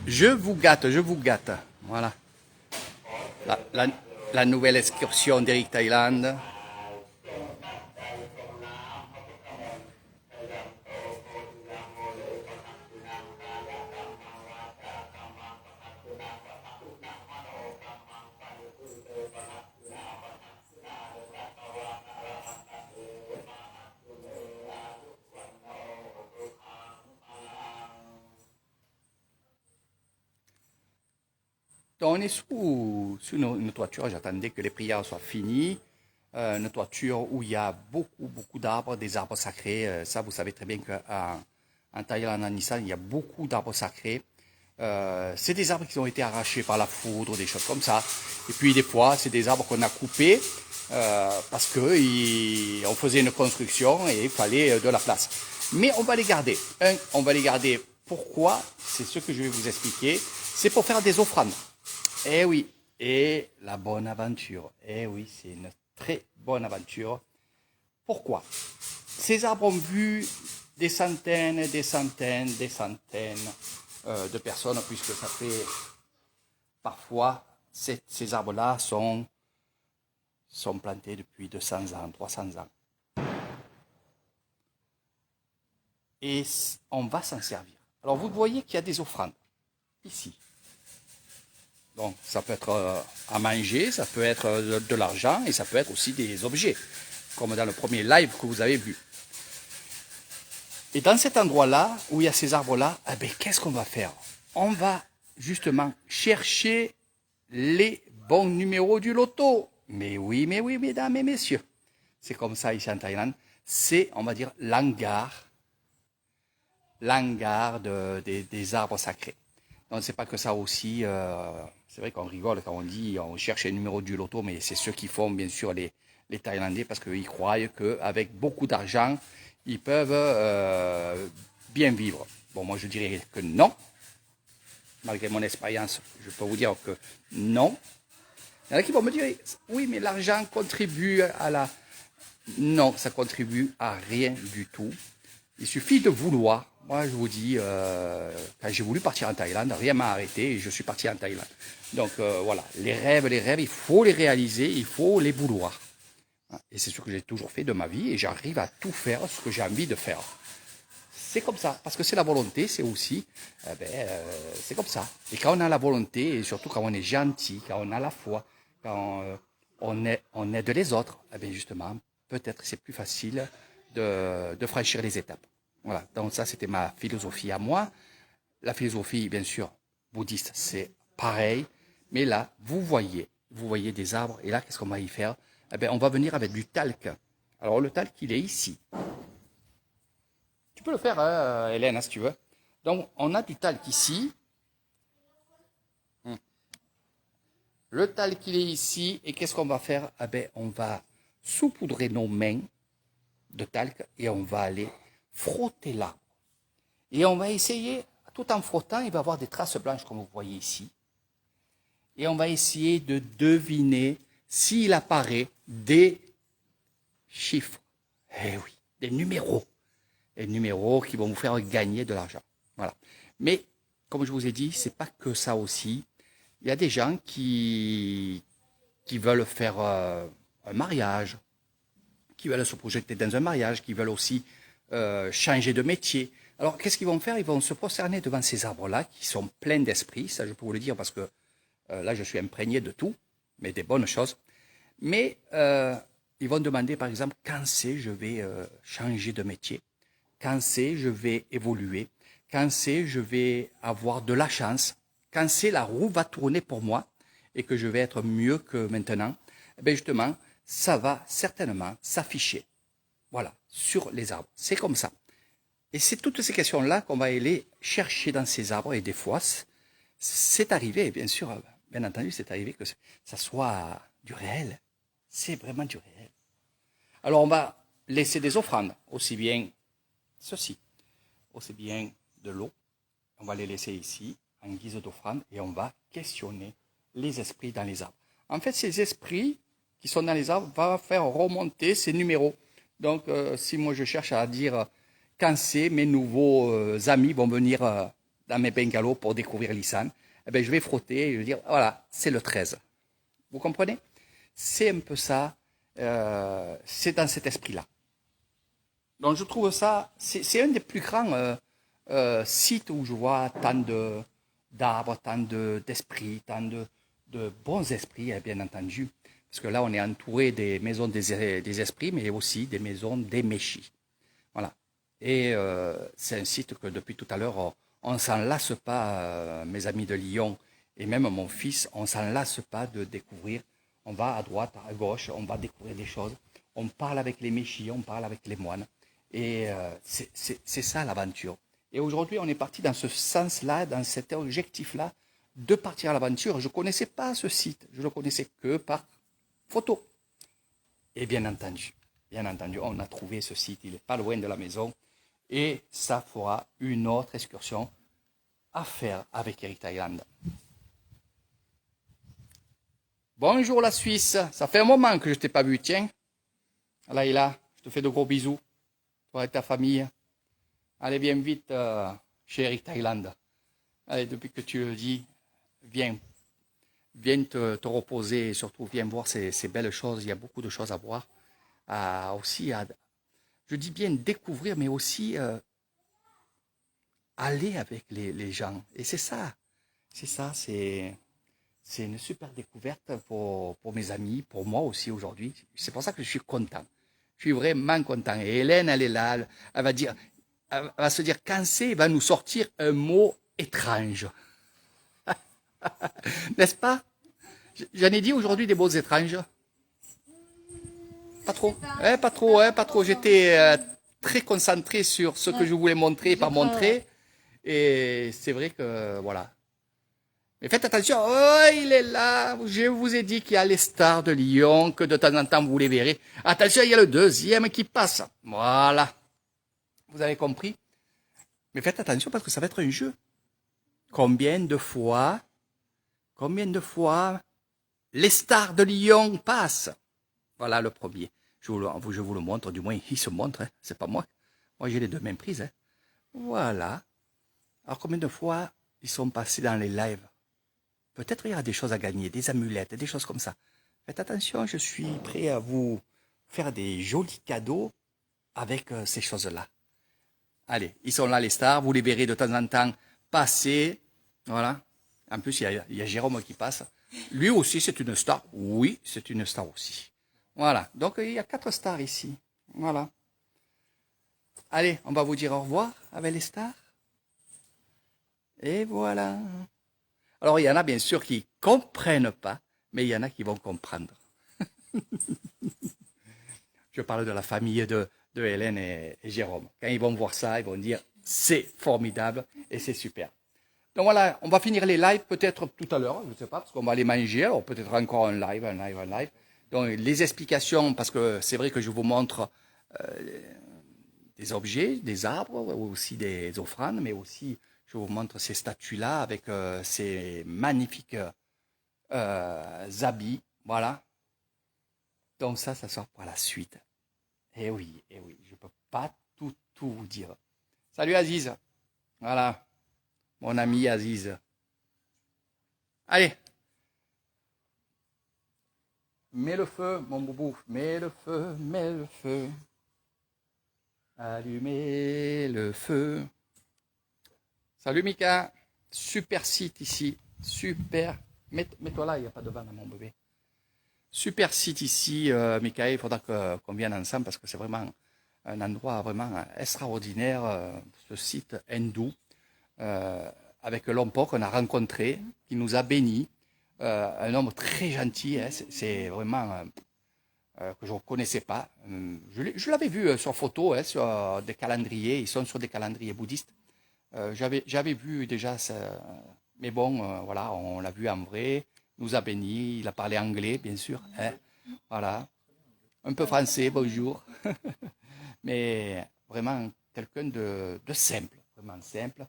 Je vous gâte, je vous gâte. Voilà. La nouvelle excursion d'Eric Thaïlande. On est sous une toiture, j'attendais que les prières soient finies. Une toiture où il y a beaucoup d'arbres, des arbres sacrés. Ça, vous savez très bien qu'en Thaïlande, en Nissan, il y a beaucoup d'arbres sacrés. C'est des arbres qui ont été arrachés par la foudre, des choses comme ça. Et puis des fois, c'est des arbres qu'on a coupés parce qu'on faisait une construction et il fallait de la place. Mais on va les garder. On va les garder. Pourquoi? C'est ce que je vais vous expliquer. C'est pour faire des offrandes. Eh oui, et la bonne aventure. Eh oui, c'est une très bonne aventure. Pourquoi? Ces arbres ont vu des centaines de personnes, puisque ça fait parfois, ces arbres-là sont plantés depuis 200 ans, 300 ans. Et on va s'en servir. Alors vous voyez qu'il y a des offrandes ici. Donc ça peut être à manger, ça peut être de l'argent et ça peut être aussi des objets, comme dans le premier live que vous avez vu. Et dans cet endroit-là, où il y a ces arbres-là, eh bien, qu'est-ce qu'on va faire? On va justement chercher les bons numéros du loto. Mais oui, mesdames et messieurs. C'est comme ça ici en Thaïlande. C'est, on va dire, l'hangar des arbres sacrés. Donc c'est pas que ça aussi, c'est vrai qu'on rigole quand on dit on cherche les numéros du loto, mais c'est ceux qui font bien sûr les Thaïlandais parce qu'ils croient qu'avec beaucoup d'argent, ils peuvent bien vivre. Bon, moi je dirais que non. Malgré mon expérience, je peux vous dire que non. Il y en a qui vont me dire, oui, mais l'argent contribue à la... Non, ça contribue à rien du tout. Il suffit de vouloir. Moi, je vous dis, quand j'ai voulu partir en Thaïlande, rien m'a arrêté et je suis parti en Thaïlande. Donc voilà, les rêves, il faut les réaliser, il faut les vouloir. Et c'est ce que j'ai toujours fait de ma vie et j'arrive à tout faire ce que j'ai envie de faire. C'est comme ça, parce que c'est la volonté, c'est aussi, c'est comme ça. Et quand on a la volonté, et surtout quand on est gentil, quand on a la foi, quand on aide les autres, eh bien justement, peut-être c'est plus facile de franchir les étapes. Voilà, donc ça c'était ma philosophie à moi. La philosophie, bien sûr, bouddhiste, c'est pareil. Mais là, vous voyez des arbres, et là, qu'est-ce qu'on va y faire? Eh bien, on va venir avec du talc. Alors, le talc, il est ici. Tu peux le faire, hein, Hélène, hein, si tu veux. Donc, on a du talc ici. Le talc, il est ici. Et qu'est-ce qu'on va faire? Eh bien, on va saupoudrer nos mains de talc et on va aller frotter l'arbre. Et on va essayer, tout en frottant, il va y avoir des traces blanches comme vous voyez ici. Et on va essayer de deviner s'il apparaît des chiffres. Eh oui, des numéros. Des numéros qui vont vous faire gagner de l'argent. Voilà. Mais, comme je vous ai dit, c'est pas que ça aussi. Il y a des gens qui veulent faire un mariage, qui veulent se projeter dans un mariage, qui veulent aussi changer de métier. Alors, qu'est-ce qu'ils vont faire? Ils vont se prosterner devant ces arbres-là, qui sont pleins d'esprit, ça je peux vous le dire, parce que là, je suis imprégné de tout, mais des bonnes choses. Mais ils vont demander, par exemple, quand c'est je vais changer de métier, quand c'est je vais évoluer, quand c'est je vais avoir de la chance, quand c'est la roue va tourner pour moi et que je vais être mieux que maintenant, eh bien justement, ça va certainement s'afficher. Voilà, sur les arbres. C'est comme ça. Et c'est toutes ces questions-là qu'on va aller chercher dans ces arbres. Et des fois, c'est arrivé, bien sûr, bien entendu, c'est arrivé que ça soit du réel. C'est vraiment du réel. Alors, on va laisser des offrandes, aussi bien ceci, aussi bien de l'eau. On va les laisser ici, en guise d'offrande, et on va questionner les esprits dans les arbres. En fait, ces esprits qui sont dans les arbres vont faire remonter ces numéros. Donc, si moi je cherche à dire quand c'est, mes nouveaux amis vont venir dans mes bungalows pour découvrir l'Issan, eh ben, je vais frotter et je vais dire, voilà, c'est le 13. Vous comprenez? C'est un peu ça, c'est dans cet esprit-là. Donc je trouve ça, c'est un des plus grands sites où je vois tant d'arbres, tant d'esprits, tant de bons esprits, bien entendu. Parce que là, on est entouré des maisons des esprits, mais aussi des maisons des méchis. Voilà. Et c'est un site que depuis tout à l'heure, on ne s'en lasse pas, mes amis de Lyon, et même mon fils, on ne s'en lasse pas de découvrir. On va à droite, à gauche, on va découvrir des choses. On parle avec les méchis, on parle avec les moines. Et c'est ça l'aventure. Et aujourd'hui, on est parti dans ce sens-là, dans cet objectif-là, de partir à l'aventure. Je ne connaissais pas ce site, je ne le connaissais que par photo. Et bien entendu, on a trouvé ce site, il n'est pas loin de la maison. Et ça fera une autre excursion à faire avec Eric Thaïlande. Bonjour la Suisse, ça fait un moment que je ne t'ai pas vu, tiens. Laïla, je te fais de gros bisous, toi et ta famille. Allez, viens vite chez Eric Thaïlande. Allez, depuis que tu le dis, viens te reposer et surtout viens voir ces belles choses. Il y a beaucoup de choses à voir. Je dis bien découvrir, mais aussi aller avec les gens. Et c'est une super découverte pour mes amis, pour moi aussi aujourd'hui. C'est pour ça que je suis content. Je suis vraiment content. Et Hélène, elle est là, elle va se dire, quand elle va nous sortir un mot étrange. N'est-ce pas? J'en ai dit aujourd'hui des mots étranges. Pas trop. Pas trop, pas trop. J'étais très concentré sur ce que je voulais montrer et pas montrer. Et c'est vrai que, voilà. Mais faites attention, oh, il est là. Je vous ai dit qu'il y a les stars de Lyon, que de temps en temps vous les verrez. Attention, il y a le deuxième qui passe. Voilà. Vous avez compris? Mais faites attention parce que ça va être un jeu. Combien de fois les stars de Lyon passent? Voilà le premier. Je vous le montre, du moins il se montre, hein. C'est pas moi. Moi j'ai les deux mains prises. Hein. Voilà. Alors combien de fois ils sont passés dans les lives? Peut-être il y a des choses à gagner, des amulettes, des choses comme ça. Faites attention, je suis prêt à vous faire des jolis cadeaux avec ces choses-là. Allez, ils sont là les stars, vous les verrez de temps en temps passer. Voilà. En plus, il y a Jérôme qui passe. Lui aussi, c'est une star. Oui, c'est une star aussi. Voilà. Donc, il y a 4 stars ici. Voilà. Allez, on va vous dire au revoir avec les stars. Et voilà. Alors, il y en a bien sûr qui ne comprennent pas, mais il y en a qui vont comprendre. Je parle de la famille de Hélène et Jérôme. Quand ils vont voir ça, ils vont dire c'est formidable et c'est super. Donc voilà, on va finir les lives peut-être tout à l'heure, je ne sais pas, parce qu'on va aller manger, alors peut-être encore un live. Donc les explications, parce que c'est vrai que je vous montre des objets, des arbres, aussi des offrandes, mais aussi je vous montre ces statues-là avec ces magnifiques habits, voilà. Donc ça sort par la suite. Eh oui, je ne peux pas tout vous dire. Salut Aziz, voilà, mon ami Aziz. Allez, mets le feu, mon boubou, mets le feu. Allumez le feu. Salut Mika, super site ici, super. Mets-toi là, il n'y a pas de vent à mon bébé. Super site ici, Michael, il faudra qu'on vienne ensemble parce que c'est vraiment un endroit vraiment extraordinaire, ce site hindou, avec l'homme-porc qu'on a rencontré, qui nous a bénis, un homme très gentil, hein, c'est vraiment que je ne connaissais pas. Je l'avais vu sur photo, hein, sur des calendriers, ils sont sur des calendriers bouddhistes. J'avais vu déjà ça, mais bon, voilà, on l'a vu en vrai, nous a bénis, il a parlé anglais, bien sûr, hein, voilà, un peu français, bonjour, mais vraiment quelqu'un de simple, vraiment simple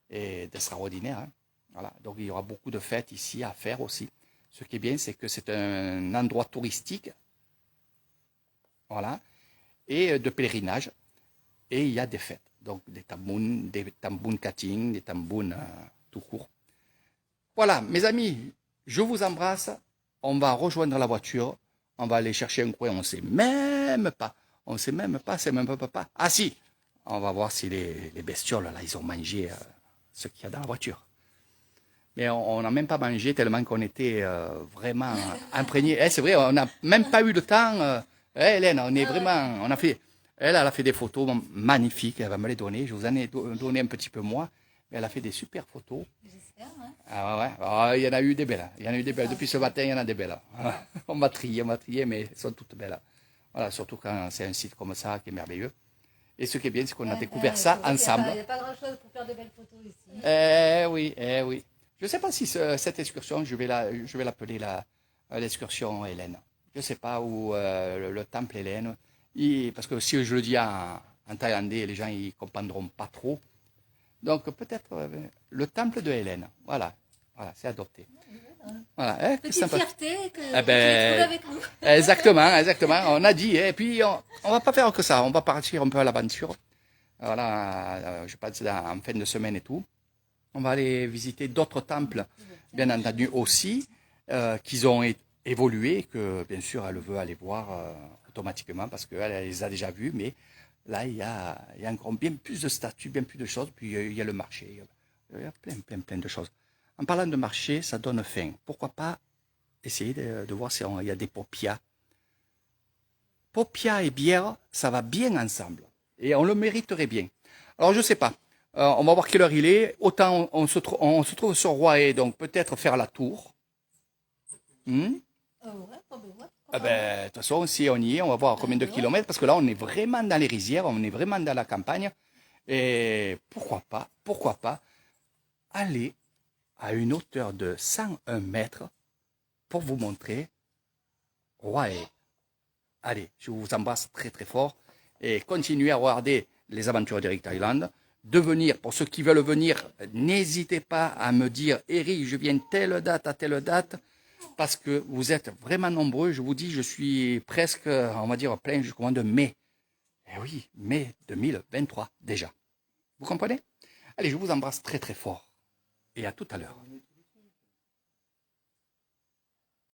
et d'extraordinaire, hein, voilà. Donc il y aura beaucoup de fêtes ici à faire aussi. Ce qui est bien, c'est que c'est un endroit touristique, voilà, et de pèlerinage, et il y a des fêtes. Donc des tambouns cutting, des tambouns tout court. Voilà, mes amis, je vous embrasse. On va rejoindre la voiture. On va aller chercher un coin. On ne sait même pas. On ne sait même pas, c'est même pas. Ah si, on va voir si les bestioles, là, ils ont mangé ce qu'il y a dans la voiture. Mais on n'a même pas mangé tellement qu'on était vraiment imprégnés. C'est vrai, on n'a même pas eu le temps. Hélène, on est vraiment, on a fait, elle a fait des photos magnifiques. Elle va me les donner. Je vous en ai donné un petit peu moi. Mais elle a fait des super photos. J'espère, hein. Ah ouais, ah, il y en a eu des belles. Il y en a eu des belles. Depuis ce matin, il y en a des belles. On va trier, mais elles sont toutes belles. Voilà, surtout quand c'est un site comme ça qui est merveilleux. Et ce qui est bien, c'est qu'on a découvert ça ensemble. Il n'y a pas grand-chose pour faire de belles photos ici. Eh oui. Je ne sais pas si cette excursion, je vais l'appeler l'excursion Hélène. Je ne sais pas où le temple Hélène. Parce que si je le dis en thaïlandais, les gens ne comprendront pas trop. Donc peut-être le temple de Hélène. Voilà, c'est adopté. Voilà, Petite fierté que tu trouves avec nous. Exactement. On a dit, et puis on va pas faire que ça. On va partir un peu à l'aventure. Voilà, je pense en fin de semaine et tout. On va aller visiter d'autres temples, bien entendu aussi, qui ont évolué, que bien sûr elle veut aller voir automatiquement parce qu'elle les a déjà vus, mais là il y a encore bien plus de statues, bien plus de choses, puis il y a le marché, il y a plein de choses. En parlant de marché, ça donne faim. Pourquoi pas essayer de voir si il y a des paupias. Paupias et bière, ça va bien ensemble. Et on le mériterait bien. Alors je sais pas. On va voir quelle heure il est. Autant on se trouve sur Roaé, donc peut-être faire la tour. De toute façon, si on y est, on va voir combien de kilomètres, parce que là, on est vraiment dans les rizières, on est vraiment dans la campagne. Et pourquoi pas aller à une hauteur de 101 mètres pour vous montrer Roaé. Allez, je vous embrasse très très fort et continuez à regarder les aventures d'Eric Thailand. De venir, pour ceux qui veulent venir, n'hésitez pas à me dire Eric, je viens telle date à telle date, parce que vous êtes vraiment nombreux. Je vous dis, je suis presque, on va dire, plein jusqu'au mois de mai. Eh oui, mai 2023 déjà. Vous comprenez? Allez, je vous embrasse très très fort et à tout à l'heure.